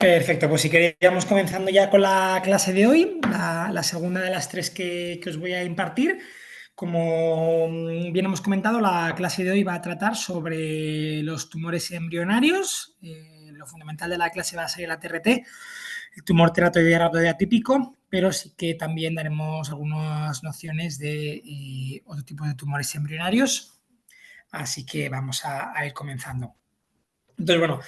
Perfecto, pues si queríamos comenzando ya con la clase de hoy, la segunda de las tres que os voy a impartir. Como bien hemos comentado, la clase de hoy va a tratar sobre los tumores embrionarios. Lo fundamental de la clase va a ser el ATRT, el tumor teratoide rhabdoide atípico, pero sí que también daremos algunas nociones de otro tipo de tumores embrionarios. Así que vamos a ir comenzando. Entonces, bueno,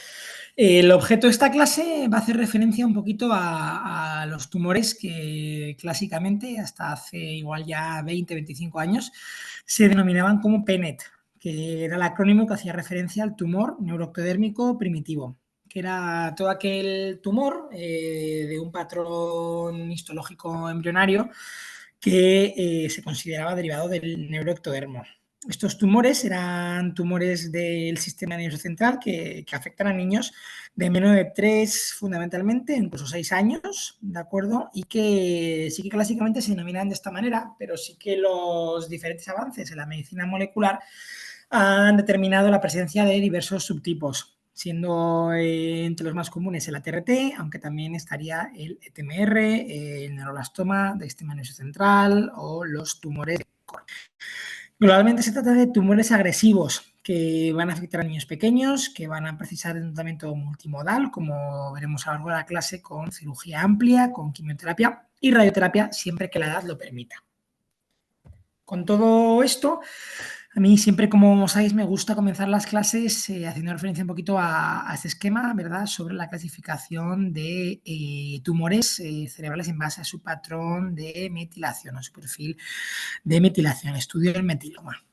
el objeto de esta clase va a hacer referencia un poquito a los tumores que clásicamente, hasta hace igual ya 20-25 años, se denominaban como PNET, que era el acrónimo que hacía referencia al tumor neuroectodérmico primitivo, que era todo aquel tumor de un patrón histológico embrionario que se consideraba derivado del neuroectodermo. Estos tumores eran tumores del sistema nervioso central que afectan a niños de menos de 3, fundamentalmente, incluso 6 años, ¿de acuerdo? Y que sí que clásicamente se denominan de esta manera, pero sí que los diferentes avances en la medicina molecular han determinado la presencia de diversos subtipos, siendo entre los más comunes el ATRT, aunque también estaría el ETMR, el neuroblastoma del sistema nervioso central o los tumores de Cork. Globalmente se trata de tumores agresivos que van a afectar a niños pequeños, que van a precisar de un tratamiento multimodal, como veremos a lo largo de la clase, con cirugía amplia, con quimioterapia y radioterapia, siempre que la edad lo permita. Con todo esto, a mí siempre, como sabéis, me gusta comenzar las clases haciendo referencia un poquito a este esquema, ¿verdad?, sobre la clasificación de tumores cerebrales en base a su patrón de metilación, o su perfil de metilación, estudio del metiloma.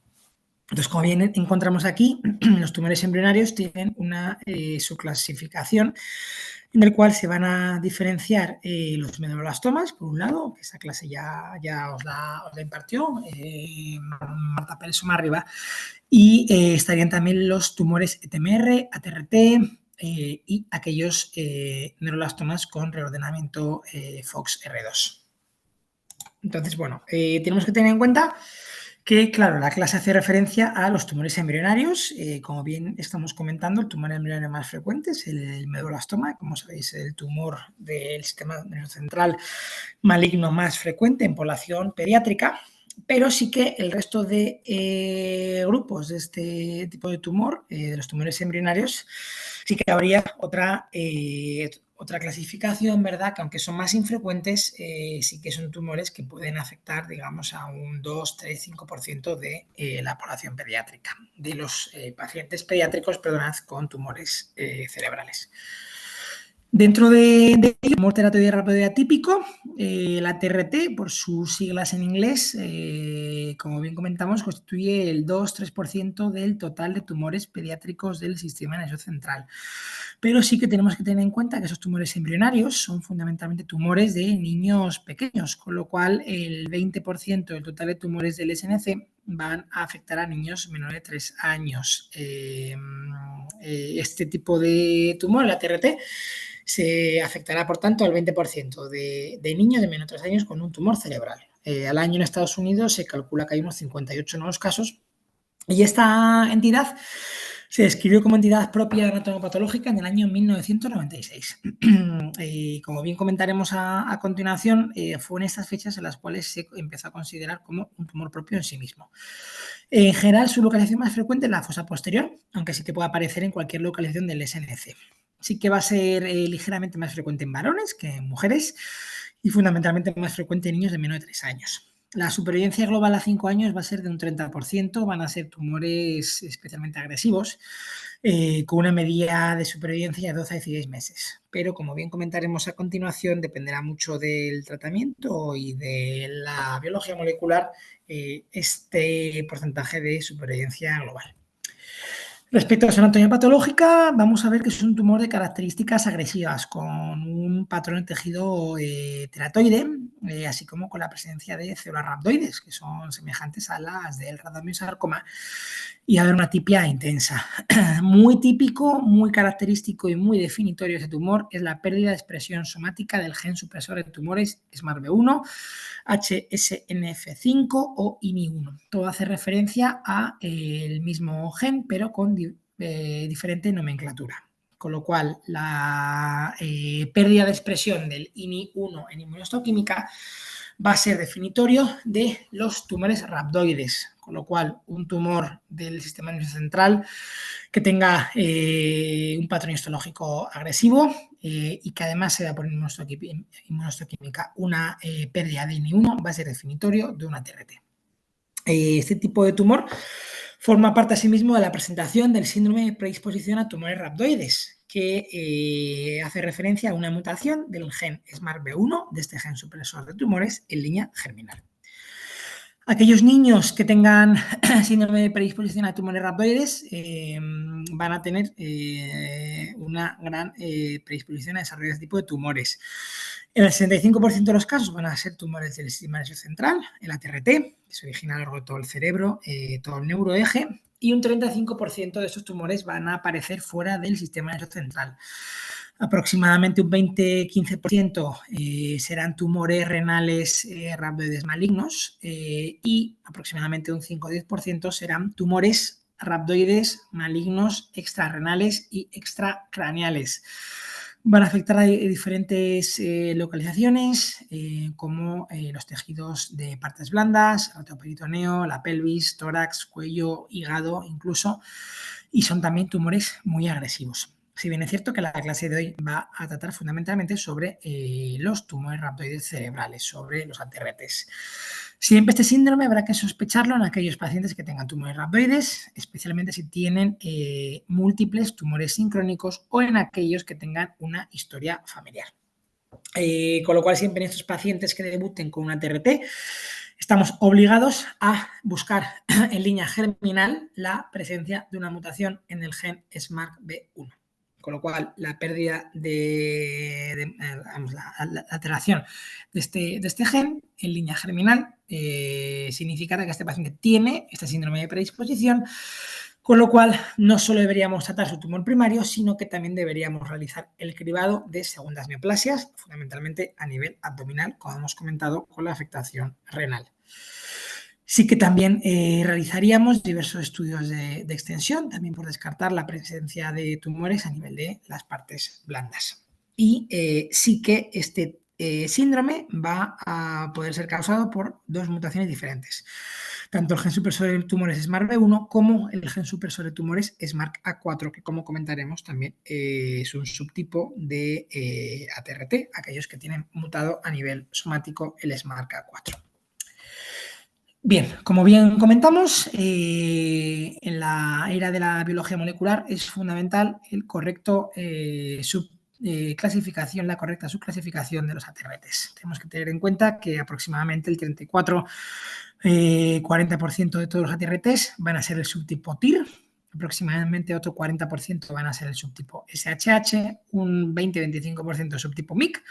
Entonces, como bien encontramos aquí, los tumores embrionarios tienen una subclasificación en el cual se van a diferenciar los medulloblastomas, por un lado, que esa clase ya os la impartió Marta Pérez Somarriba, y estarían también los tumores ETMR, ATRT y aquellos neuroblastomas con reordenamiento FOXR2. Entonces, bueno, tenemos que tener en cuenta que, claro, la clase hace referencia a los tumores embrionarios. Como bien estamos comentando, el tumor embrionario más frecuente es el medulloblastoma, como sabéis, el tumor del sistema nervioso central maligno más frecuente en población pediátrica, pero sí que el resto de grupos de este tipo de tumor, de los tumores embrionarios, sí que habría otra clasificación, ¿verdad? Que aunque son más infrecuentes, sí que son tumores que pueden afectar, digamos, a un 2, 3, 5% de la población pediátrica, de los pacientes pediátricos, perdonad, con tumores cerebrales. Dentro de tumor teratoide rhabdoide atípico, la TRT, por sus siglas en inglés, como bien comentamos, constituye el 2-3% del total de tumores pediátricos del sistema nervioso central. Pero sí que tenemos que tener en cuenta que esos tumores embrionarios son fundamentalmente tumores de niños pequeños, con lo cual el 20% del total de tumores del SNC van a afectar a niños menores de 3 años. Este tipo de tumor, la TRT, se afectará, por tanto, al 20% de niños de menos de 3 años con un tumor cerebral. Al año en Estados Unidos se calcula que hay unos 58 nuevos casos y esta entidad se describió como entidad propia anatomopatológica en el año 1996. Como bien comentaremos a continuación, fue en estas fechas en las cuales se empezó a considerar como un tumor propio en sí mismo. En general, su localización más frecuente es la fosa posterior, aunque sí que puede aparecer en cualquier localización del SNC. Sí que va a ser ligeramente más frecuente en varones que en mujeres y fundamentalmente más frecuente en niños de menos de 3 años. La supervivencia global a 5 años va a ser de un 30%, van a ser tumores especialmente agresivos, con una media de supervivencia de 12 a 16 meses. Pero, como bien comentaremos a continuación, dependerá mucho del tratamiento y de la biología molecular este porcentaje de supervivencia global. Respecto a su anatomía patológica, vamos a ver que es un tumor de características agresivas, con un patrón de tejido teratoide, así como con la presencia de células rhabdoides, que son semejantes a las del rhabdomiosarcoma, y haber una tipia intensa. Muy típico, muy característico y muy definitorio de este tumor es la pérdida de expresión somática del gen supresor de tumores SMARCB1, HSNF5 o IMI1. Todo hace referencia a el mismo gen, pero con diferente nomenclatura. con lo cual la pérdida de expresión del INI1 en inmunohistoquímica va a ser definitorio de los tumores rhabdoides, con lo cual un tumor del sistema nervioso central que tenga un patrón histológico agresivo y que además se da por inmunohistoquímica una pérdida de INI1 va a ser definitorio de una TRT. Este tipo de tumor forma parte asimismo de la presentación del síndrome de predisposición a tumores rhabdoides, que hace referencia a una mutación del gen SMARCB1, de este gen supresor de tumores, en línea germinal. Aquellos niños que tengan síndrome de predisposición a tumores rhabdoides van a tener una gran predisposición a desarrollar este tipo de tumores. En el 65% de los casos van a ser tumores del sistema nervioso central, el ATRT, que se origina a lo largo de todo el cerebro, todo el neuroeje, y un 35% de estos tumores van a aparecer fuera del sistema nervioso central. Aproximadamente un 20-15% serán tumores renales rhabdoides malignos y aproximadamente un 5-10% serán tumores rhabdoides malignos extrarrenales y extracraneales. Van a afectar a diferentes localizaciones como los tejidos de partes blandas, el retroperitoneo, la pelvis, tórax, cuello, hígado incluso, y son también tumores muy agresivos. Si bien es cierto que la clase de hoy va a tratar fundamentalmente sobre los tumores rhabdoides cerebrales, sobre los ATRTs. Siempre este síndrome habrá que sospecharlo en aquellos pacientes que tengan tumores rhabdoides, especialmente si tienen múltiples tumores sincrónicos o en aquellos que tengan una historia familiar. Con lo cual, siempre en estos pacientes que debuten con una TRT, estamos obligados a buscar en línea germinal la presencia de una mutación en el gen SMARCB1. Con lo cual, la pérdida la alteración de este gen en línea germinal significará que este paciente tiene este síndrome de predisposición, con lo cual no solo deberíamos tratar su tumor primario, sino que también deberíamos realizar el cribado de segundas neoplasias, fundamentalmente a nivel abdominal, como hemos comentado, con la afectación renal. Sí que también realizaríamos diversos estudios de extensión, también por descartar la presencia de tumores a nivel de las partes blandas. Y sí que este síndrome va a poder ser causado por dos mutaciones diferentes. Tanto el gen supresor de tumores SMARCB1 como el gen supresor de tumores SMARCA4, que como comentaremos también es un subtipo de ATRT, aquellos que tienen mutado a nivel somático el SMARCA4. Bien, como bien comentamos, en la era de la biología molecular es fundamental el correcto clasificación, la correcta subclasificación de los ATRTs. Tenemos que tener en cuenta que aproximadamente el 34-40% de todos los ATRTs van a ser el subtipo TIR, aproximadamente otro 40% van a ser el subtipo SHH, un 20-25% el subtipo MYC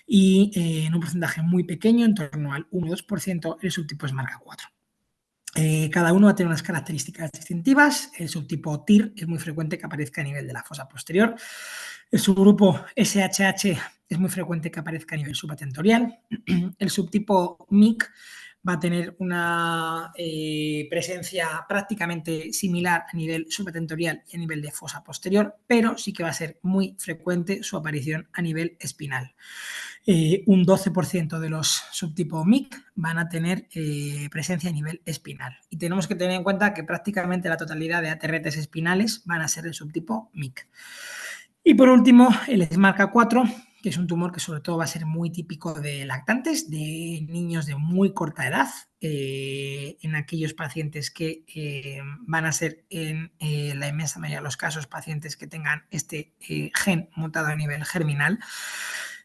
y en un porcentaje muy pequeño, en torno al 1-2%, el subtipo SMARCA4. Cada uno va a tener unas características distintivas. El subtipo TIR es muy frecuente que aparezca a nivel de la fosa posterior. El subgrupo SHH es muy frecuente que aparezca a nivel subatentorial. El subtipo MYC va a tener una presencia prácticamente similar a nivel subatentorial y a nivel de fosa posterior, pero sí que va a ser muy frecuente su aparición a nivel espinal. Un 12% de los subtipos MYC van a tener presencia a nivel espinal. Y tenemos que tener en cuenta que prácticamente la totalidad de ATRTs espinales van a ser el subtipo MYC. Y por último, el SMARCA4, que es un tumor que sobre todo va a ser muy típico de lactantes, de niños de muy corta edad, en aquellos pacientes que van a ser en la inmensa mayoría de los casos pacientes que tengan este gen mutado a nivel germinal.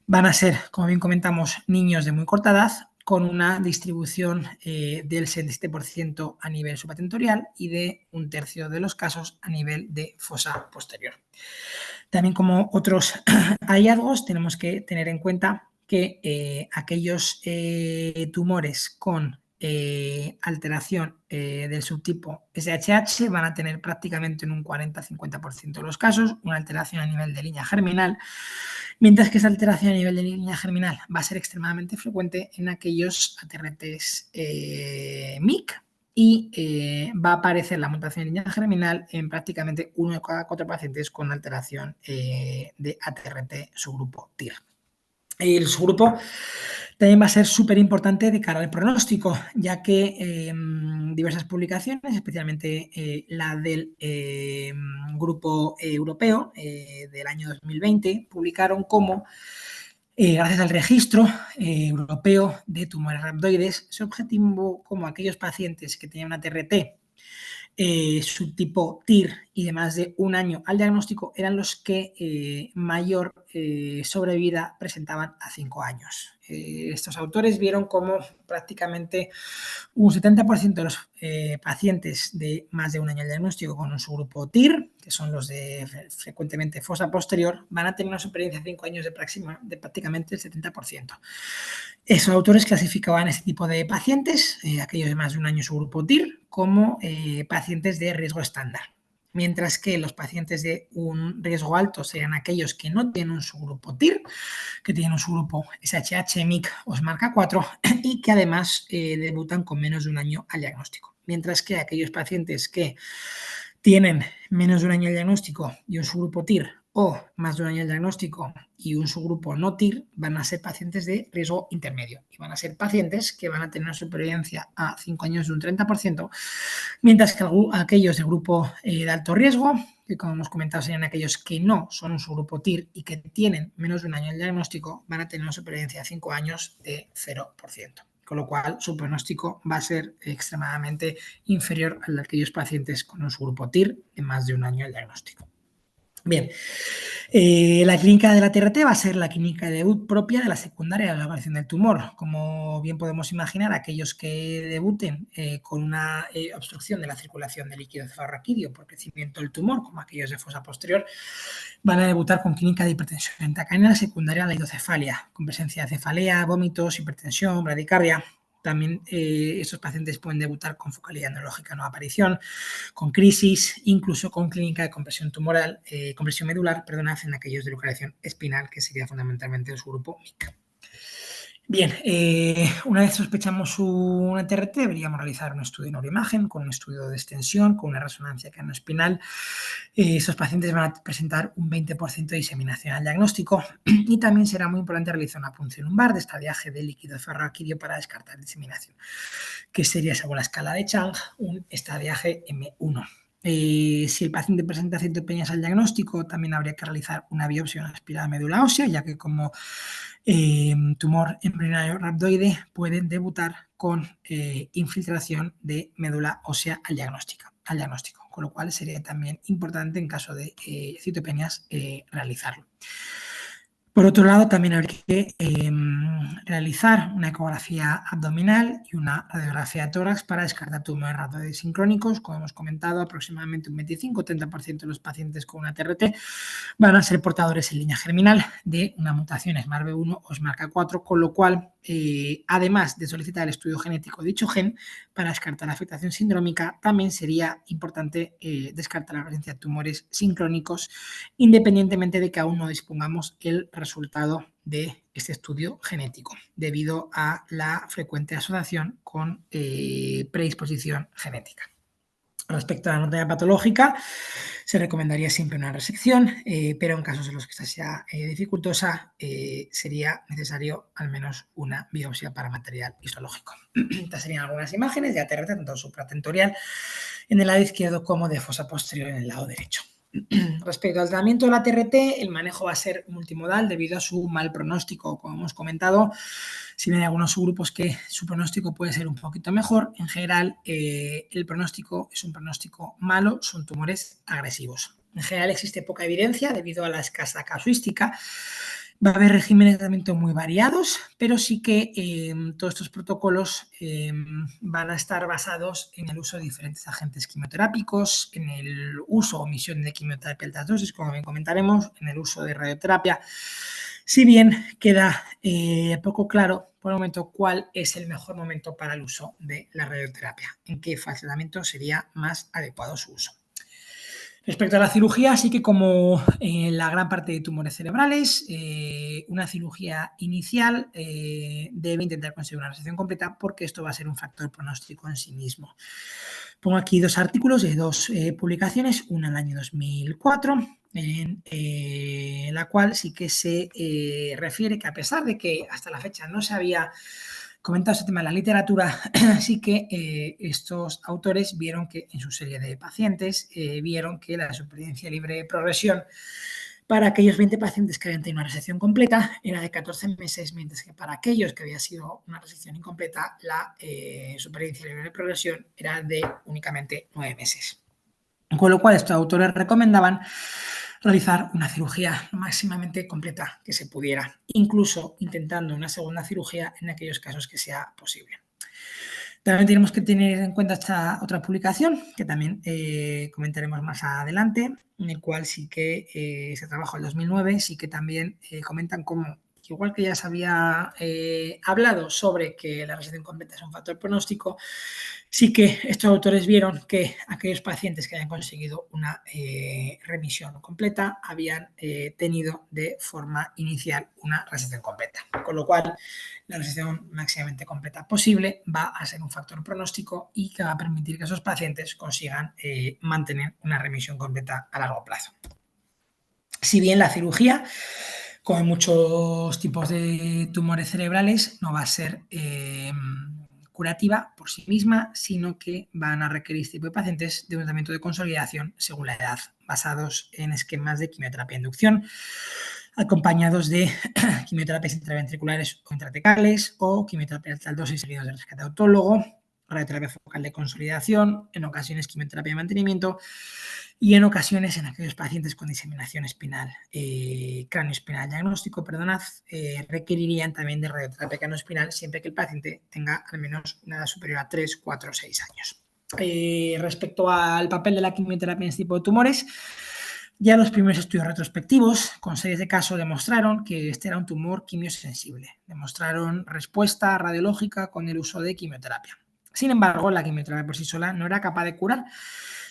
Van a ser, como bien comentamos, niños de muy corta edad con una distribución del 77% a nivel subatentorial y de un tercio de los casos a nivel de fosa posterior. También, como otros hallazgos, tenemos que tener en cuenta que aquellos tumores con alteración del subtipo SHH van a tener prácticamente en un 40-50% de los casos una alteración a nivel de línea germinal, mientras que esa alteración a nivel de línea germinal va a ser extremadamente frecuente en aquellos ATRTs MYC y va a aparecer la mutación en línea germinal en prácticamente 1 de cada 4 pacientes con alteración de ATRT subgrupo TIR. El subgrupo también va a ser súper importante de cara al pronóstico, ya que diversas publicaciones, especialmente la del grupo europeo del año 2020, publicaron cómo, gracias al registro europeo de tumores rhabdoides, se objetivó como aquellos pacientes que tenían una TRT subtipo TIR y de más de un año al diagnóstico eran los que mayor sobrevida presentaban a 5 años. Estos autores vieron cómo prácticamente un 70% de los pacientes de más de un año al diagnóstico con un subgrupo TIR, que son los de frecuentemente fosa posterior, van a tener una supervivencia de 5 años de prácticamente el 70%. Esos autores clasificaban este tipo de pacientes, aquellos de más de un año subgrupo TIR, como pacientes de riesgo estándar. Mientras que los pacientes de un riesgo alto serían aquellos que no tienen un subgrupo TIR, que tienen un subgrupo SHH, MYC o SMARCA4 y que además debutan con menos de un año al diagnóstico. Mientras que aquellos pacientes que tienen menos de un año al diagnóstico y un subgrupo TIR o más de un año al diagnóstico y un subgrupo no TIR van a ser pacientes de riesgo intermedio y van a ser pacientes que van a tener una supervivencia a 5 años de un 30%, mientras que aquellos de grupo de alto riesgo, que como hemos comentado serían aquellos que no son un subgrupo TIR y que tienen menos de un año al diagnóstico, van a tener una supervivencia de 5 años de 0%. Con lo cual su pronóstico va a ser extremadamente inferior al de aquellos pacientes con un subgrupo TIR de más de un año al diagnóstico. Bien, la clínica de la TRT va a ser la clínica de debut propia de la secundaria de la evaluación del tumor. Como bien podemos imaginar, aquellos que debuten con una obstrucción de la circulación del líquido cefalorraquídeo por crecimiento del tumor, como aquellos de fosa posterior, van a debutar con clínica de hipertensión intracraniana secundaria a la hidrocefalia, con presencia de cefalea, vómitos, hipertensión, bradicardia. También estos pacientes pueden debutar con focalidad neurológica no aparición, con crisis, incluso con clínica de compresión tumoral, compresión medular, en aquellos de localización espinal, que sería fundamentalmente el subgrupo MYC. Bien, una vez sospechamos una TRT, deberíamos realizar un estudio de neuroimagen con un estudio de extensión, con una resonancia cranoespinal. Esos pacientes van a presentar un 20% de diseminación al diagnóstico y también será muy importante realizar una punción lumbar de estadiaje de líquido cefalorraquídeo para descartar diseminación, que sería, según la escala de Chang, un estadiaje M1. Si el paciente presenta citopenias al diagnóstico, también habría que realizar una biopsia o una aspirada médula ósea, ya que como tumor embrionario rhabdoide pueden debutar con infiltración de médula ósea al diagnóstico, con lo cual sería también importante en caso de citopenias realizarlo. Por otro lado, también habría que realizar una ecografía abdominal y una radiografía de tórax para descartar tumores rhabdoides sincrónicos. Como hemos comentado, aproximadamente un 25-30% de los pacientes con una TRT van a ser portadores en línea germinal de una mutación SMARCB1 o SMARCA4, con lo cual, además de solicitar el estudio genético de dicho gen para descartar la afectación sindrómica, también sería importante descartar la presencia de tumores sincrónicos, independientemente de que aún no dispongamos el resultado de este estudio genético, debido a la frecuente asociación con predisposición genética. Respecto a la anatomía patológica, se recomendaría siempre una resección, pero en casos en los que esta sea dificultosa, sería necesario al menos una biopsia para material histológico. Estas serían algunas imágenes de ATRT, tanto supratentorial en el lado izquierdo como de fosa posterior en el lado derecho. Respecto al tratamiento de la TRT, el manejo va a ser multimodal debido a su mal pronóstico. Como hemos comentado, si bien hay algunos subgrupos que su pronóstico puede ser un poquito mejor, en general el pronóstico es un pronóstico malo, son tumores agresivos. En general existe poca evidencia debido a la escasa casuística. Va a haber regímenes de tratamiento muy variados, pero sí que todos estos protocolos van a estar basados en el uso de diferentes agentes quimioterápicos, en el uso o omisión de quimioterapia altas dosis, como bien comentaremos, en el uso de radioterapia. Si bien queda poco claro por el momento cuál es el mejor momento para el uso de la radioterapia, en qué fase de tratamiento sería más adecuado su uso. Respecto a la cirugía, sí que como en la gran parte de tumores cerebrales, una cirugía inicial debe intentar conseguir una resección completa porque esto va a ser un factor pronóstico en sí mismo. Pongo aquí dos artículos de dos publicaciones, una en el año 2004, en la cual sí que se refiere que a pesar de que hasta la fecha no se había comentado este tema en la literatura, sí que estos autores vieron que en su serie de pacientes vieron que la supervivencia libre de progresión para aquellos 20 pacientes que habían tenido una resección completa era de 14 meses, mientras que para aquellos que había sido una resección incompleta, la supervivencia libre de progresión era de únicamente 9 meses. Con lo cual, estos autores recomendaban realizar una cirugía máximamente completa que se pudiera, incluso intentando una segunda cirugía en aquellos casos que sea posible. También tenemos que tener en cuenta esta otra publicación, que también comentaremos más adelante, en el cual sí que ese trabajo del 2009, sí que también comentan cómo, igual que ya se había hablado sobre que la resección completa es un factor pronóstico, sí que estos autores vieron que aquellos pacientes que habían conseguido una remisión completa habían tenido de forma inicial una resección completa. Con lo cual, la resección máximamente completa posible va a ser un factor pronóstico y que va a permitir que esos pacientes consigan mantener una remisión completa a largo plazo. Si bien la cirugía, como en muchos tipos de tumores cerebrales, no va a ser curativa por sí misma, sino que van a requerir este tipo de pacientes de un tratamiento de consolidación según la edad, basados en esquemas de quimioterapia de inducción, acompañados de quimioterapias intraventriculares o intratecales o quimioterapia de alta dosis seguidos de rescate autólogo, radioterapia focal de consolidación, en ocasiones quimioterapia de mantenimiento y en ocasiones en aquellos pacientes con diseminación espinal, cráneoespinal diagnóstico, perdonad, requerirían también de radioterapia craneoespinal siempre que el paciente tenga al menos una edad superior a 3, 4 o 6 años. Respecto al papel de la quimioterapia en este tipo de tumores, ya los primeros estudios retrospectivos con series de casos demostraron que este era un tumor quimiosensible. Demostraron respuesta radiológica con el uso de quimioterapia. Sin embargo, la quimioterapia por sí sola no era capaz de curar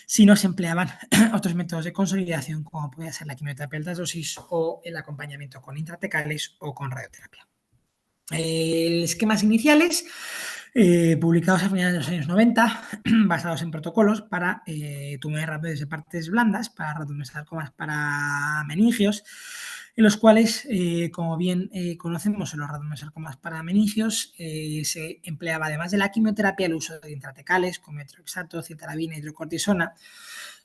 si no se empleaban otros métodos de consolidación, como podía ser la quimioterapia de alta dosis o el acompañamiento con intratecales o con radioterapia. Esquemas iniciales publicados a finales de los años 90, basados en protocolos para tumores rápidos de partes blandas, para rhabdomyosarcomas para meningios, en los cuales, como bien conocemos en los rhabdomyosarcomas para meningios, se empleaba además de la quimioterapia el uso de intratecales como metroxato, citarabina, hidrocortisona,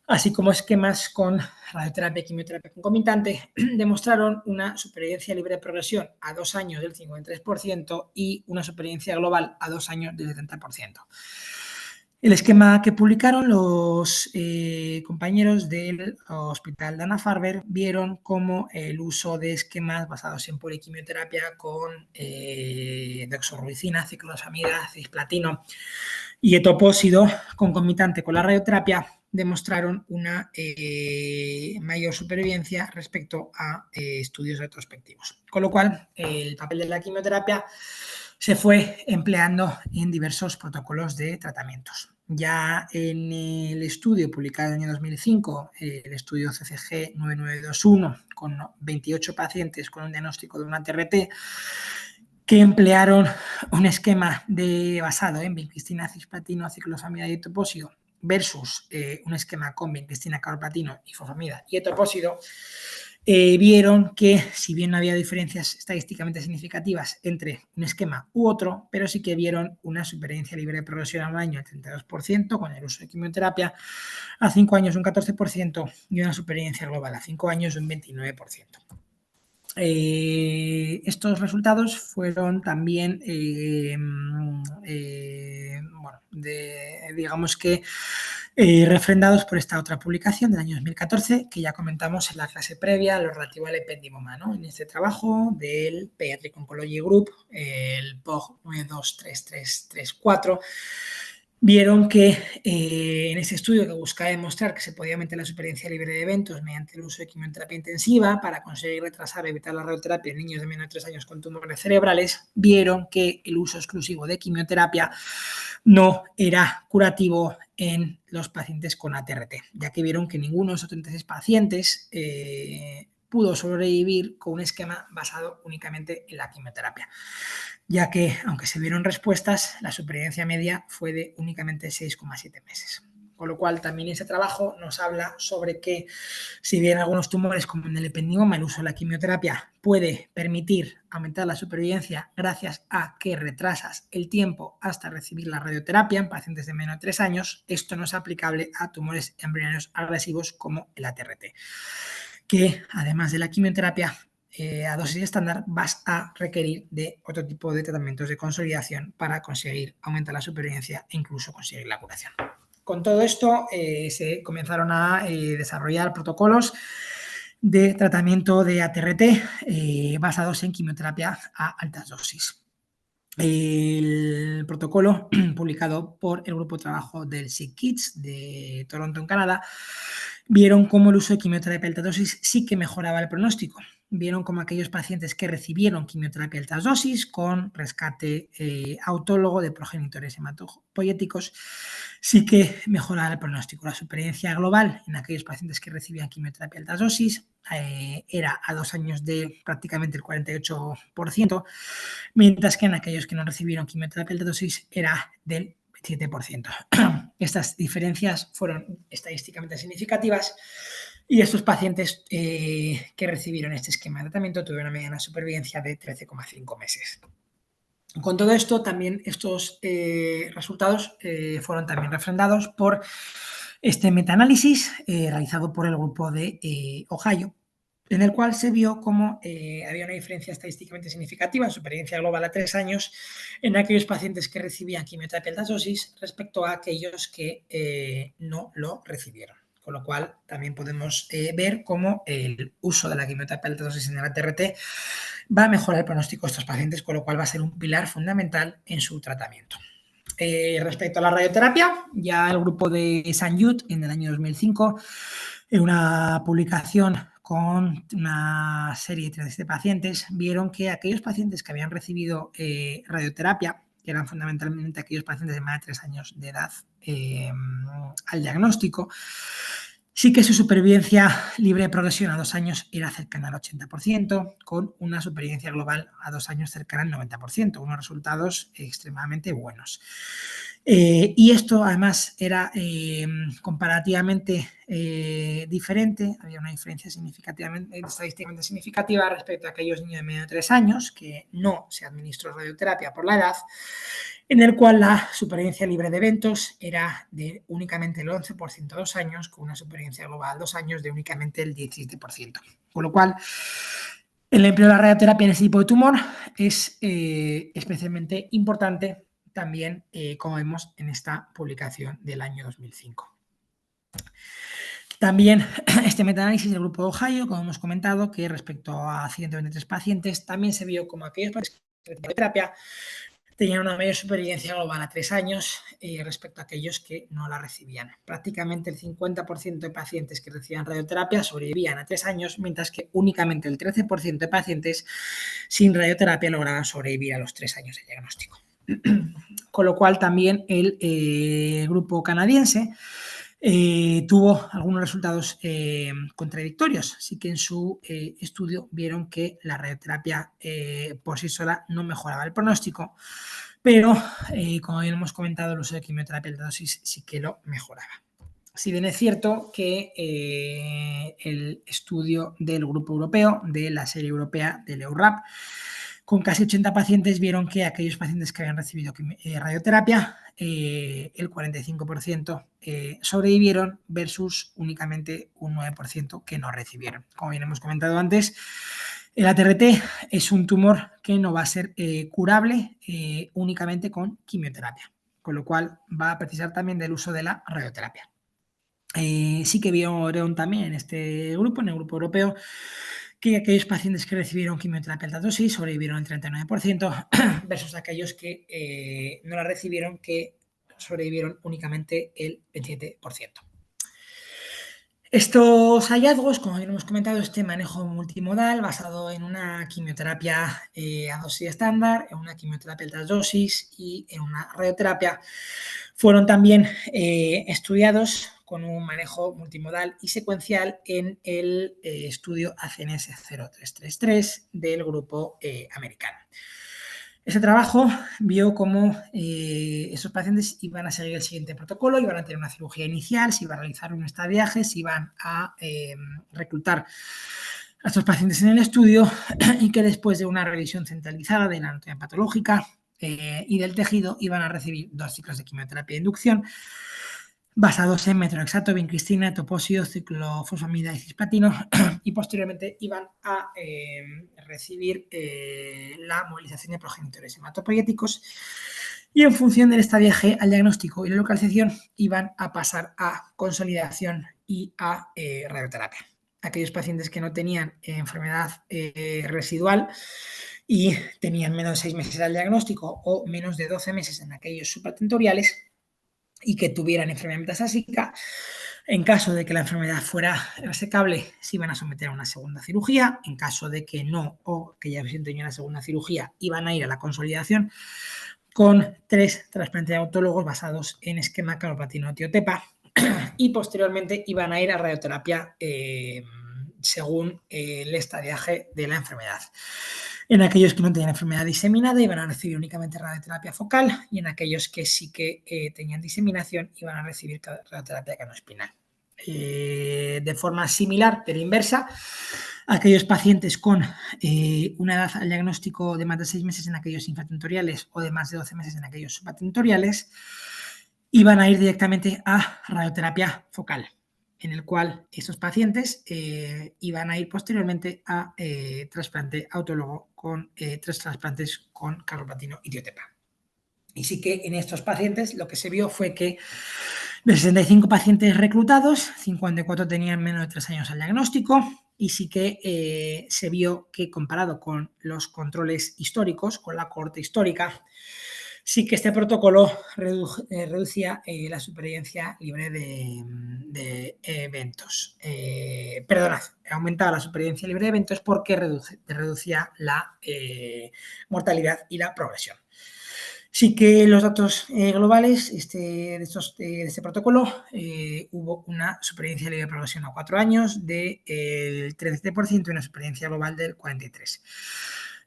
así como esquemas con radioterapia y quimioterapia concomitante, demostraron una supervivencia libre de progresión a 2 años del 53% y una supervivencia global a 2 años del 70%. El esquema que publicaron los compañeros del Hospital Dana-Farber vieron cómo el uso de esquemas basados en poliquimioterapia con doxorubicina, ciclosamida, cisplatino y etopósido concomitante con la radioterapia demostraron una mayor supervivencia respecto a estudios retrospectivos. Con lo cual, el papel de la quimioterapia se fue empleando en diversos protocolos de tratamientos. Ya en el estudio publicado en el año 2005, el estudio CCG 9921, con 28 pacientes con un diagnóstico de una TRT, que emplearon un esquema basado en vincristina, cisplatino, ciclosamida y etopósido versus un esquema con vincristina, carboplatino, ifosfamida y etopósido, vieron que si bien no había diferencias estadísticamente significativas entre un esquema u otro, pero sí que vieron una supervivencia libre de progresión a un año del 32% con el uso de quimioterapia, a 5 años un 14% y una supervivencia global a 5 años un 29%. Estos resultados fueron también, digamos que, refrendados por esta otra publicación del año 2014, que ya comentamos en la clase previa, lo relativo al ependimoma, ¿no? En este trabajo del Pediatric Oncology Group, el POG 923334, vieron que en este estudio que buscaba demostrar que se podía aumentar la supervivencia libre de eventos mediante el uso de quimioterapia intensiva para conseguir retrasar o evitar la radioterapia en niños de menos de 3 años con tumores cerebrales, vieron que el uso exclusivo de quimioterapia no era curativo en los pacientes con ATRT, ya que vieron que ninguno de esos 36 pacientes pudo sobrevivir con un esquema basado únicamente en la quimioterapia, ya que, aunque se vieron respuestas, la supervivencia media fue de únicamente 6,7 meses. Con lo cual, también ese trabajo nos habla sobre que, si bien algunos tumores como en el ependimoma, el uso de la quimioterapia puede permitir aumentar la supervivencia gracias a que retrasas el tiempo hasta recibir la radioterapia en pacientes de menos de 3 años, esto no es aplicable a tumores embrionarios agresivos como el ATRT, que además de la quimioterapia a dosis estándar, vas a requerir de otro tipo de tratamientos de consolidación para conseguir aumentar la supervivencia e incluso conseguir la curación. Con todo esto se comenzaron a desarrollar protocolos de tratamiento de ATRT basados en quimioterapia a altas dosis. El protocolo publicado por el grupo de trabajo del Sick Kids de Toronto, en Canadá, vieron cómo el uso de quimioterapia alta dosis sí que mejoraba el pronóstico. Vieron como aquellos pacientes que recibieron quimioterapia alta dosis con rescate autólogo de progenitores hematopoyéticos sí que mejoraba el pronóstico. La supervivencia global en aquellos pacientes que recibían quimioterapia alta dosis era a 2 años de prácticamente el 48%, mientras que en aquellos que no recibieron quimioterapia alta dosis era del 27%. Estas diferencias fueron estadísticamente significativas y estos pacientes que recibieron este esquema de tratamiento tuvieron una mediana supervivencia de 13,5 meses. Con todo esto, también estos resultados fueron también refrendados por este metaanálisis realizado por el grupo de Ohio, en el cual se vio cómo había una diferencia estadísticamente significativa en supervivencia global a 3 años en aquellos pacientes que recibían quimioterapia alta dosis respecto a aquellos que no lo recibieron. Con lo cual, también podemos ver cómo el uso de la quimioterapia alta dosis en el ATRT va a mejorar el pronóstico de estos pacientes, con lo cual va a ser un pilar fundamental en su tratamiento. Respecto a la radioterapia, ya el grupo de St. Jude en el año 2005, en una publicación con una serie de 37 pacientes, vieron que aquellos pacientes que habían recibido radioterapia, que eran fundamentalmente aquellos pacientes de más de 3 años de edad al diagnóstico, sí que su supervivencia libre de progresión a 2 años era cercana al 80%, con una supervivencia global a 2 años cercana al 90%, unos resultados extremadamente buenos. Y esto además era comparativamente diferente, había una diferencia estadísticamente significativa respecto a aquellos niños de menos de 3 años que no se administró radioterapia por la edad, en el cual la supervivencia libre de eventos era de únicamente el 11% a 2 años, con una supervivencia global a 2 años de únicamente el 17%. Con lo cual, el empleo de la radioterapia en este tipo de tumor es especialmente importante también, como vemos en esta publicación del año 2005. También este metaanálisis del grupo de Ohio, como hemos comentado, que respecto a 123 pacientes, también se vio como aquellos pacientes que recibían terapia tenían una mayor supervivencia global a 3 años respecto a aquellos que no la recibían. Prácticamente el 50% de pacientes que recibían radioterapia sobrevivían a 3 años, mientras que únicamente el 13% de pacientes sin radioterapia lograban sobrevivir a los 3 años de diagnóstico. Con lo cual, también el grupo canadiense tuvo algunos resultados contradictorios. Sí que en su estudio vieron que la radioterapia por sí sola no mejoraba el pronóstico, pero como bien hemos comentado, el uso de quimioterapia alta dosis sí que lo mejoraba. Si bien es cierto que el estudio del grupo europeo, de la serie europea del EURAP, con casi 80 pacientes, vieron que aquellos pacientes que habían recibido radioterapia, el 45% sobrevivieron versus únicamente un 9% que no recibieron. Como bien hemos comentado antes, el ATRT es un tumor que no va a ser curable únicamente con quimioterapia, con lo cual va a precisar también del uso de la radioterapia. Sí que vieron también en este grupo, en el grupo europeo, que aquellos pacientes que recibieron quimioterapia alta dosis sobrevivieron el 39% versus aquellos que no la recibieron, que sobrevivieron únicamente el 27%. Estos hallazgos, como bien hemos comentado, este manejo multimodal basado en una quimioterapia a dosis estándar, en una quimioterapia alta dosis y en una radioterapia, fueron también estudiados con un manejo multimodal y secuencial en el estudio ACNS 0333 del grupo americano. Ese trabajo vio cómo esos pacientes iban a seguir el siguiente protocolo, iban a tener una cirugía inicial, se iba a realizar un estadiaje, se iban a reclutar a estos pacientes en el estudio y que después de una revisión centralizada de la anatomía patológica y del tejido iban a recibir 2 ciclos de quimioterapia de inducción basados en metronidazol, vincristina, toposio, ciclofosfamida y cisplatino, y posteriormente iban a recibir la movilización de progenitores hematopoieticos y en función del estadiaje al diagnóstico y la localización iban a pasar a consolidación y a radioterapia. Aquellos pacientes que no tenían enfermedad residual y tenían menos de 6 meses al diagnóstico o menos de 12 meses en aquellos supratentoriales y que tuvieran enfermedad metastásica, en caso de que la enfermedad fuera resecable, se iban a someter a una segunda cirugía. En caso de que no, o que ya hubiesen tenido una segunda cirugía, iban a ir a la consolidación con 3 trasplantes autólogos basados en esquema carboplatino-tiotepa y posteriormente iban a ir a radioterapia según el estadiaje de la enfermedad. En aquellos que no tenían enfermedad diseminada iban a recibir únicamente radioterapia focal y en aquellos que sí que tenían diseminación iban a recibir radioterapia canoespinal. De forma similar pero inversa, aquellos pacientes con una edad al diagnóstico de más de 6 meses en aquellos infratentoriales o de más de 12 meses en aquellos supratentoriales iban a ir directamente a radioterapia focal, en el cual esos pacientes iban a ir posteriormente a trasplante autólogo con 3 trasplantes con carboplatino y tiotepa. Y sí que en estos pacientes lo que se vio fue que de 65 pacientes reclutados, 54 tenían menos de 3 años al diagnóstico y sí que se vio que comparado con los controles históricos, con la cohorte histórica, sí que este protocolo reducía la supervivencia libre de eventos. Perdonad, aumentaba la supervivencia libre de eventos porque reducía la mortalidad y la progresión. Sí que los datos globales de este protocolo hubo una supervivencia libre de progresión a 4 años del 13% y una supervivencia global del 43%.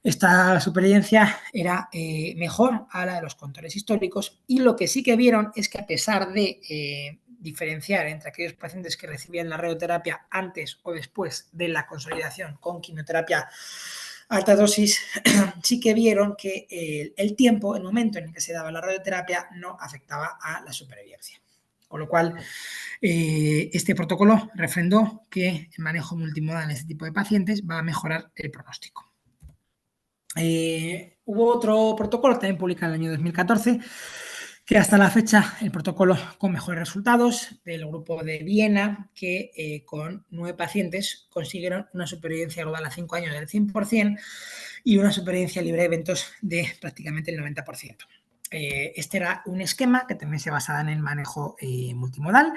Esta supervivencia era mejor a la de los controles históricos y lo que sí que vieron es que a pesar de diferenciar entre aquellos pacientes que recibían la radioterapia antes o después de la consolidación con quimioterapia alta dosis, sí que vieron que el tiempo, el momento en el que se daba la radioterapia, no afectaba a la supervivencia. Con lo cual, este protocolo refrendó que el manejo multimodal en este tipo de pacientes va a mejorar el pronóstico. Hubo otro protocolo también publicado en el año 2014 que hasta la fecha el protocolo con mejores resultados del grupo de Viena que con 9 pacientes consiguieron una supervivencia global a 5 años del 100% y una supervivencia libre de eventos de prácticamente el 90%. Este era un esquema que también se basaba en el manejo multimodal.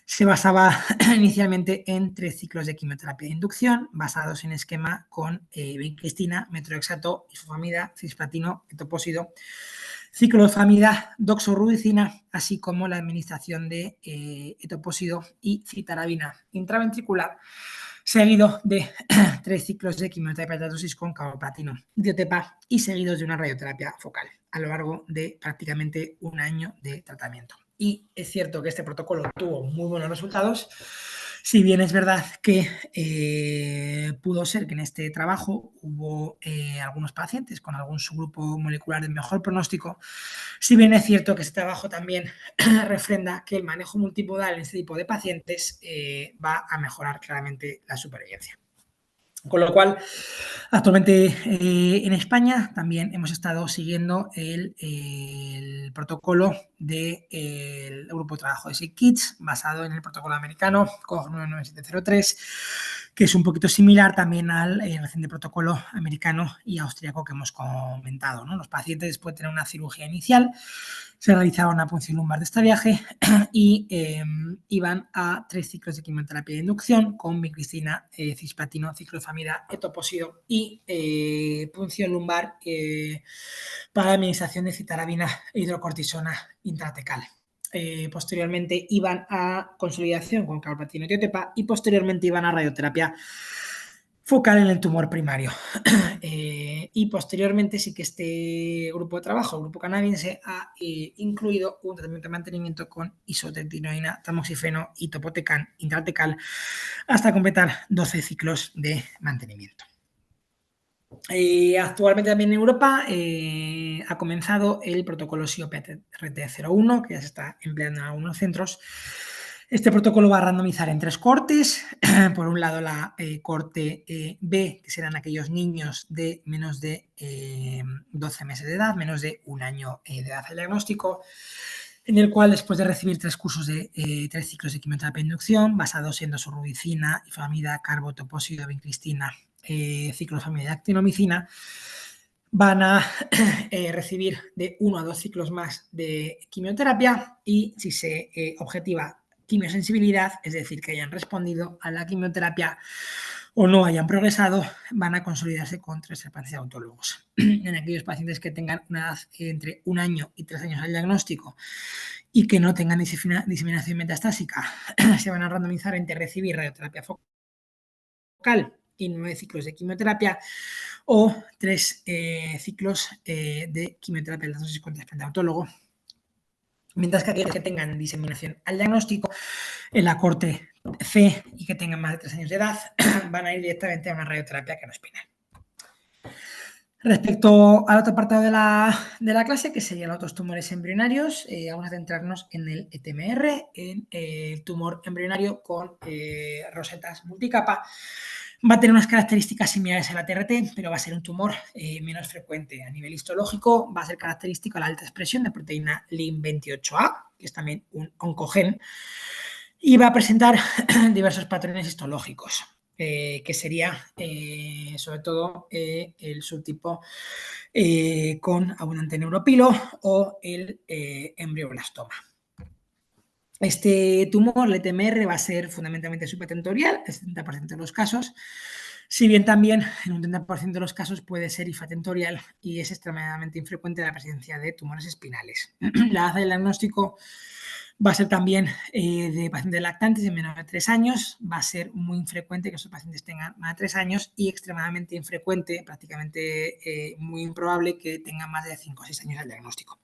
Se basaba inicialmente en 3 ciclos de quimioterapia de inducción basados en esquema con vincristina, metronidazol, isofamida, cisplatino, etoposide, ciclofosfamida, doxorubicina, así como la administración de etoposide y citarabina intraventricular, seguido de 3 ciclos de quimioterapia de dosis con carboplatino y tiotepa y seguidos de una radioterapia focal a lo largo de prácticamente 1 año de tratamiento. Y es cierto que este protocolo tuvo muy buenos resultados, si bien es verdad que pudo ser que en este trabajo hubo algunos pacientes con algún subgrupo molecular de mejor pronóstico, si bien es cierto que este trabajo también refrenda que el manejo multimodal en este tipo de pacientes va a mejorar claramente la supervivencia. Con lo cual, actualmente en España también hemos estado siguiendo el protocolo del grupo de trabajo de SickKids basado en el protocolo americano COG 99703 que es un poquito similar también al reciente protocolo americano y austríaco que hemos comentado, ¿no? Los pacientes, después de tener una cirugía inicial, se realizaba una punción lumbar de este viaje y iban a 3 ciclos de quimioterapia de inducción con vincristina, cisplatino, ciclofamida, etoposído y punción lumbar para la administración de citarabina e hidrocortisona intratecal. Posteriormente iban a consolidación con carboplatino y tiotepa y posteriormente iban a radioterapia focal en el tumor primario. Y posteriormente sí que este grupo de trabajo, el grupo canadiense, ha incluido un tratamiento de mantenimiento con isotretinoína, tamoxifeno y topotecan intratecal hasta completar 12 ciclos de mantenimiento. Actualmente también en Europa ha comenzado el protocolo SIOP-RT01, que ya se está empleando en algunos centros. Este protocolo va a randomizar en 3 cohortes. Por un lado, la cohorte B, que serán aquellos niños de menos de 12 meses de edad, menos de un año de edad al diagnóstico, en el cual, después de recibir 3 cursos de 3 ciclos de quimioterapia de inducción, basados en dosorubicina, ifamida, carbotopósido, vincristina, ciclofamida y actinomicina, van a recibir de 1 a 2 ciclos más de quimioterapia y si se objetiva quimiosensibilidad, es decir, que hayan respondido a la quimioterapia o no hayan progresado, van a consolidarse con 3 terapias de autologos. En aquellos pacientes que tengan una edad entre 1 año y 3 años al diagnóstico y que no tengan diseminación metastásica, se van a randomizar entre recibir radioterapia focal y 9 ciclos de quimioterapia o 3 ciclos de quimioterapia de dosis con trasplante autólogo, mientras que aquellos que tengan diseminación al diagnóstico en la cohorte C y que tengan más de 3 años de edad van a ir directamente a una radioterapia quenoespinal. Respecto al otro apartado de la clase, que serían los otros tumores embrionarios, vamos a centrarnos en el ETMR, en el tumor embrionario con rosetas multicapa. Va a tener unas características similares a la TRT, pero va a ser un tumor menos frecuente. A nivel histológico va a ser característico la alta expresión de proteína LIM28A, que es también un oncogen, y va a presentar diversos patrones histológicos, que sería sobre todo el subtipo con abundante neuropilo o el embrioblastoma. Este tumor, el ETMR, va a ser fundamentalmente supratentorial, el 70% de los casos, si bien también en un 30% de los casos puede ser infatentorial y es extremadamente infrecuente la presencia de tumores espinales. La edad del diagnóstico va a ser también de pacientes lactantes de menos de 3 años, va a ser muy infrecuente que estos pacientes tengan más de 3 años y extremadamente infrecuente, prácticamente muy improbable que tengan más de 5 o 6 años al diagnóstico.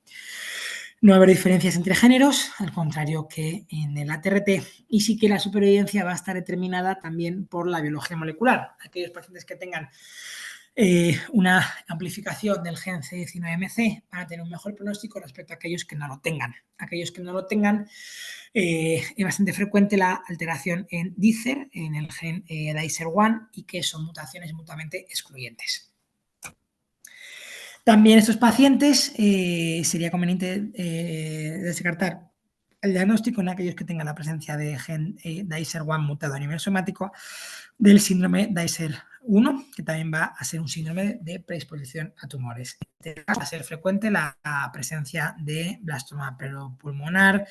No va a haber diferencias entre géneros, al contrario que en el ATRT, y sí que la supervivencia va a estar determinada también por la biología molecular. Aquellos pacientes que tengan una amplificación del gen C19MC van a tener un mejor pronóstico respecto a aquellos que no lo tengan. Aquellos que no lo tengan, es bastante frecuente la alteración en DICER, en el gen DICER1, y que son mutaciones mutuamente excluyentes. También estos pacientes sería conveniente descartar el diagnóstico en aquellos que tengan la presencia de gen DICER1 mutado a nivel somático del síndrome DICER1, que también va a ser un síndrome de predisposición a tumores. Va a ser frecuente la presencia de blastoma pleuropulmonar,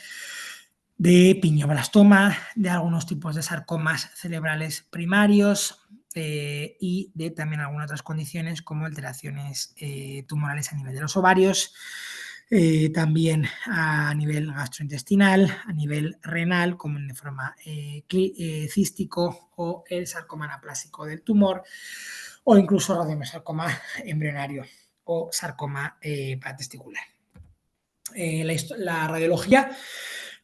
de piñoblastoma, de algunos tipos de sarcomas cerebrales primarios, y de también algunas otras condiciones como alteraciones tumorales a nivel de los ovarios, también a nivel gastrointestinal, a nivel renal, como en forma cístico o el sarcoma anaplásico del tumor, o incluso radiomesarcoma embrionario o sarcoma paratesticular. La radiología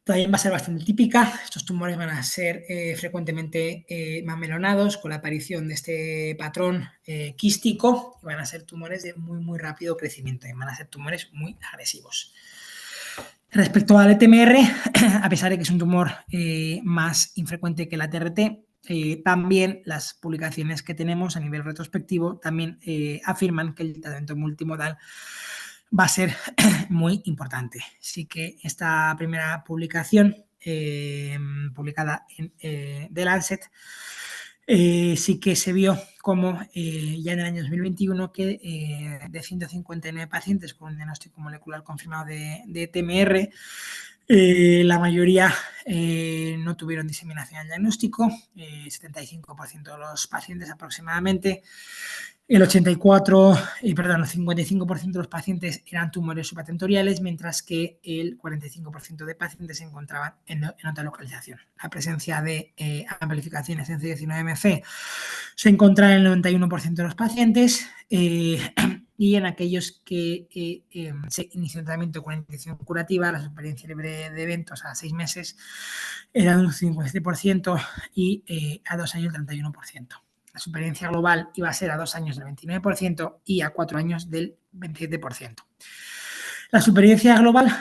también va a ser bastante típica. Estos tumores van a ser frecuentemente mamelonados con la aparición de este patrón quístico y van a ser tumores de muy rápido crecimiento y van a ser tumores muy agresivos. Respecto al ETMR, a pesar de que es un tumor más infrecuente que la TRT, también las publicaciones que tenemos a nivel retrospectivo también afirman que el tratamiento multimodal va a ser muy importante. Así que esta primera publicación publicada en The Lancet sí que se vio como ya en el año 2021 que de 159 pacientes con un diagnóstico molecular confirmado de TMR, la mayoría no tuvieron diseminación al diagnóstico, 75% de los pacientes aproximadamente. El 55% de los pacientes eran tumores subatentoriales, mientras que el 45% de pacientes se encontraban en otra localización. La presencia de amplificaciones en C19MC se encontraba en el 91% de los pacientes y en aquellos que se inició un tratamiento con intención curativa, la supervivencia libre de eventos a 6 meses era de un 57% y a 2 años el 31%. La supervivencia global iba a ser a 2 años del 29% y a 4 años del 27%. La supervivencia global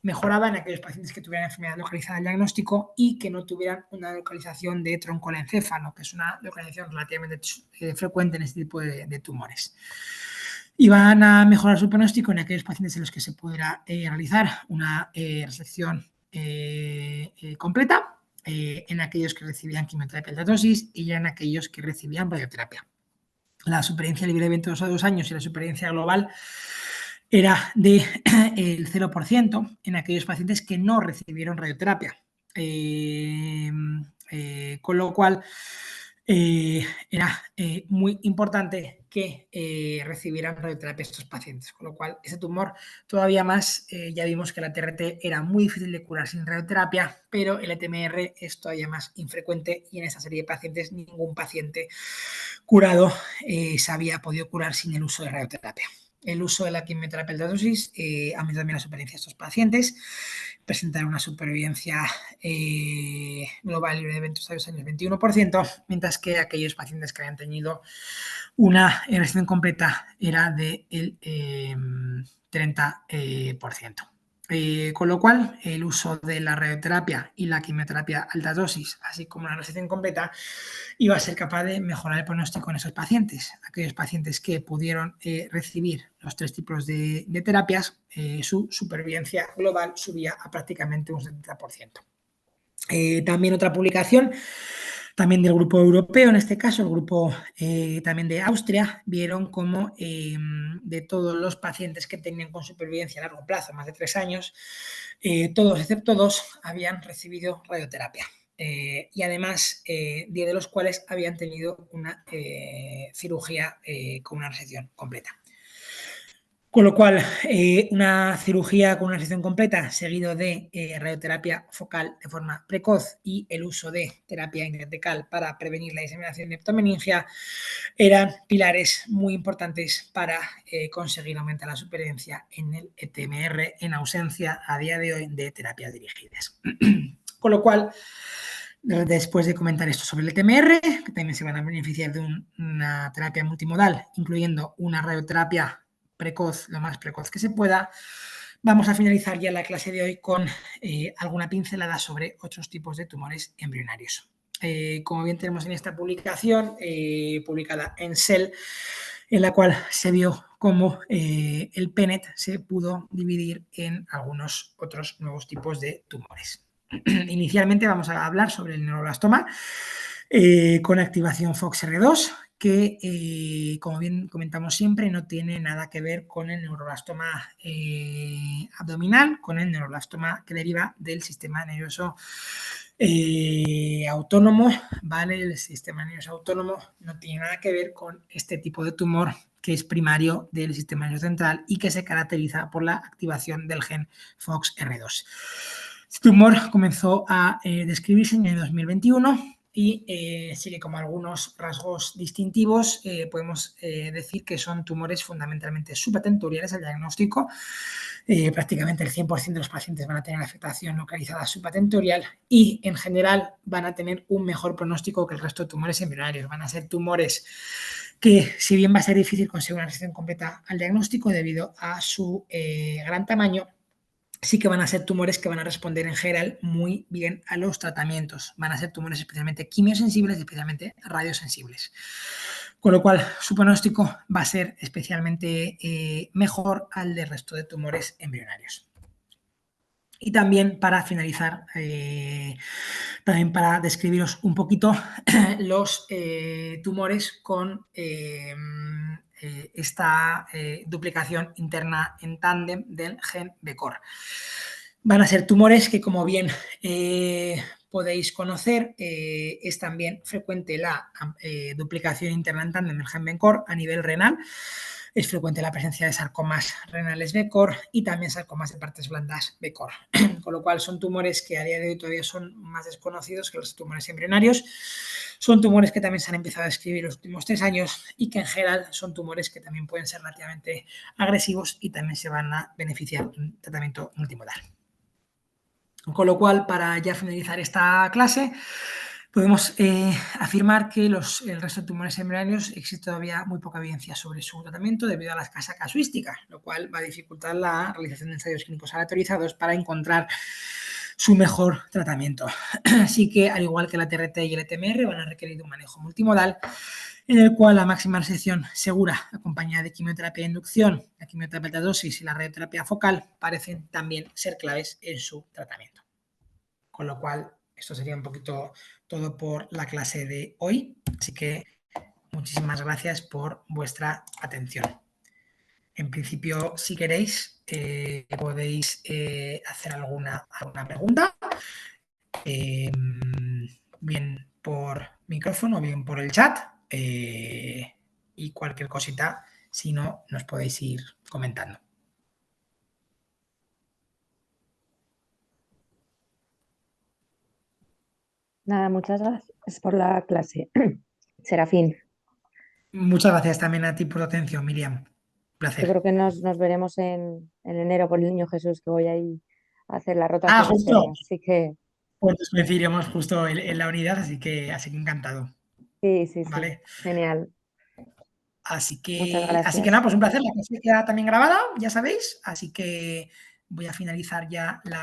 mejoraba en aquellos pacientes que tuvieran enfermedad localizada al diagnóstico y que no tuvieran una localización de troncolencéfalo, que es una localización relativamente frecuente en este tipo de tumores. Iban a mejorar su pronóstico en aquellos pacientes en los que se pudiera realizar una resección completa, en aquellos que recibían quimioterapia alta dosis y ya en aquellos que recibían radioterapia. La supervivencia libre de eventos a 2 años y la supervivencia global era del 0% en aquellos pacientes que no recibieron radioterapia. Con lo cual era muy importante que recibieran radioterapia estos pacientes, con lo cual ese tumor todavía más, ya vimos que la TRT era muy difícil de curar sin radioterapia, pero el ETMR es todavía más infrecuente y en esa serie de pacientes ningún paciente curado se había podido curar sin el uso de radioterapia. El uso de la quimioterapia alta dosis aumentó también la supervivencia de estos pacientes, presentaron una supervivencia global libre de eventos a 2 años 21%, mientras que aquellos pacientes que habían tenido una resección completa era del 30%. Con lo cual, el uso de la radioterapia y la quimioterapia alta dosis, así como la resección completa, iba a ser capaz de mejorar el pronóstico en esos pacientes. Aquellos pacientes que pudieron recibir los 3 tipos de terapias, su supervivencia global subía a prácticamente un 70%. También otra publicación, también del grupo europeo, en este caso el grupo también de Austria, vieron cómo de todos los pacientes que tenían con supervivencia a largo plazo, más de 3 años, todos excepto 2 habían recibido radioterapia. Y además 10 de los cuales habían tenido una cirugía con una resección completa. Con lo cual, una cirugía con una resección completa seguido de radioterapia focal de forma precoz y el uso de terapia intratecal para prevenir la diseminación de neptomeningia eran pilares muy importantes para conseguir aumentar la supervivencia en el ETMR en ausencia a día de hoy de terapias dirigidas. Con lo cual, después de comentar esto sobre el ETMR, que también se van a beneficiar de una terapia multimodal, incluyendo una radioterapia precoz, lo más precoz que se pueda, vamos a finalizar ya la clase de hoy con alguna pincelada sobre otros tipos de tumores embrionarios. Como bien tenemos en esta publicación, publicada en Cell, en la cual se vio cómo el PENET se pudo dividir en algunos otros nuevos tipos de tumores. Inicialmente vamos a hablar sobre el neuroblastoma con activación FOXR2, que como bien comentamos siempre no tiene nada que ver con el neuroblastoma abdominal, con el neuroblastoma que deriva del sistema nervioso autónomo, ¿vale? El sistema nervioso autónomo no tiene nada que ver con este tipo de tumor que es primario del sistema nervioso central y que se caracteriza por la activación del gen FOXR2. Este tumor comenzó a describirse en el 2021 y sigue como algunos rasgos distintivos. Podemos decir que son tumores fundamentalmente subatentoriales al diagnóstico. Prácticamente el 100% de los pacientes van a tener afectación localizada subatentorial y en general van a tener un mejor pronóstico que el resto de tumores embrionarios. Van a ser tumores que, si bien va a ser difícil conseguir una resección completa al diagnóstico debido a su gran tamaño, sí que van a ser tumores que van a responder en general muy bien a los tratamientos. Van a ser tumores especialmente quimiosensibles y especialmente radiosensibles. Con lo cual, su pronóstico va a ser especialmente mejor al del resto de tumores embrionarios. Y también para finalizar, también para describiros un poquito los tumores con esta duplicación interna en tándem del gen BCOR. Van a ser tumores que, como bien podéis conocer, es también frecuente la duplicación interna en tándem del gen BCOR a nivel renal. Es frecuente la presencia de sarcomas renales BCOR y también sarcomas de partes blandas BCOR, con lo cual son tumores que a día de hoy todavía son más desconocidos que los tumores embrionarios. Son tumores que también se han empezado a describir en los últimos 3 años y que en general son tumores que también pueden ser relativamente agresivos y también se van a beneficiar de un tratamiento multimodal. Con lo cual, para ya finalizar esta clase, podemos afirmar que el resto de tumores embrionarios existe todavía muy poca evidencia sobre su tratamiento debido a la escasa casuística, lo cual va a dificultar la realización de ensayos clínicos aleatorizados para encontrar su mejor tratamiento. Así que, al igual que la TRT y el ETMR, van a requerir un manejo multimodal en el cual la máxima resección segura, acompañada de quimioterapia de inducción, la quimioterapia de alta dosis y la radioterapia focal, parecen también ser claves en su tratamiento. Con lo cual, esto sería un poquito todo por la clase de hoy. Así que muchísimas gracias por vuestra atención. En principio, si queréis, podéis hacer alguna pregunta, bien por micrófono o bien por el chat, y cualquier cosita, si no, nos podéis ir comentando. Nada, muchas gracias por la clase, Serafín. Muchas gracias también a ti por tu atención, Miriam. Un placer. Yo creo que nos veremos en enero por el Niño Jesús, que voy ahí a hacer la Ah, rotación de justo. sierras. Así que Pues nos coincidiremos justo en la unidad, así que encantado. sí, sí, sí. ¿Vale? Genial. Muchas Así que nada, gracias. pues un placer. La clase queda también grabada, ya sabéis. Así que voy a finalizar ya la